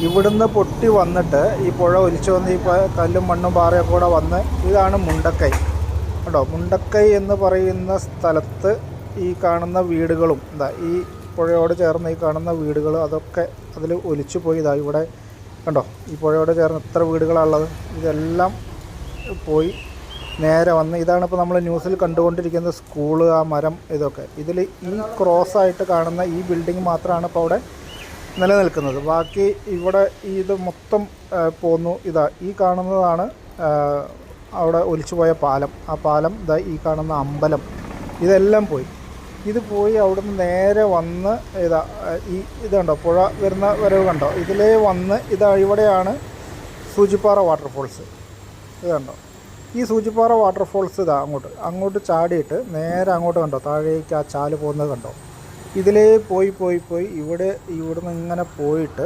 ഇവിടുന്ന് പൊട്ടി വന്നിട്ട് ഈ പുഴ ഒലിച്ചു വന്ന് ഈ കല്ലും മണ്ണും പാറയൊക്കെ കൂടെ വന്ന് ഇതാണ് മുണ്ടക്കൈ കേട്ടോ. മുണ്ടക്കൈ എന്ന് പറയുന്ന സ്ഥലത്ത് ഈ കാണുന്ന വീടുകളും ഈ പുഴയോട് ചേർന്ന് ഈ കാണുന്ന വീടുകൾ അതൊക്കെ അതിൽ ഒലിച്ചു പോയി. ഇവിടെ കണ്ടോ, ഈ പുഴയോട് ചേർന്ന് എത്ര വീടുകളാണുള്ളത്. ഇതെല്ലാം പോയി നേരെ വന്ന് ഇതാണിപ്പോൾ നമ്മൾ ന്യൂസിൽ കണ്ടുകൊണ്ടിരിക്കുന്ന സ്കൂള്, ആ മരം, ഇതൊക്കെ. ഇതിൽ ഈ ക്രോസായിട്ട് കാണുന്ന ഈ ബിൽഡിംഗ് മാത്രമാണ് ഇപ്പോൾ അവിടെ നിലനിൽക്കുന്നത്. ബാക്കി ഇവിടെ ഇത് മൊത്തം പോന്നു. ഈ കാണുന്നതാണ് അവിടെ ഒലിച്ചുപോയ പാലം. ആ പാലം, ഈ കാണുന്ന അമ്പലം, ഇതെല്ലാം പോയി. ഇത് പോയി അവിടുന്ന് നേരെ വന്ന് ഇത് കണ്ടോ, പുഴ വരുന്ന വരവ് കണ്ടോ, ഇതിലേ വന്ന് ഇവിടെയാണ് സൂചിപ്പാറ വാട്ടർഫോൾസ്. ഇത് കണ്ടോ, ഈ സൂചിപ്പാറ വാട്ടർഫോൾസ് അങ്ങോട്ട് ചാടിയിട്ട് നേരെ അങ്ങോട്ട് കണ്ടോ, താഴേക്ക് ആ ചാല് പോകുന്നത് കണ്ടോ. ഇതിലേ പോയി ഇവിടുന്ന് ഇങ്ങനെ പോയിട്ട്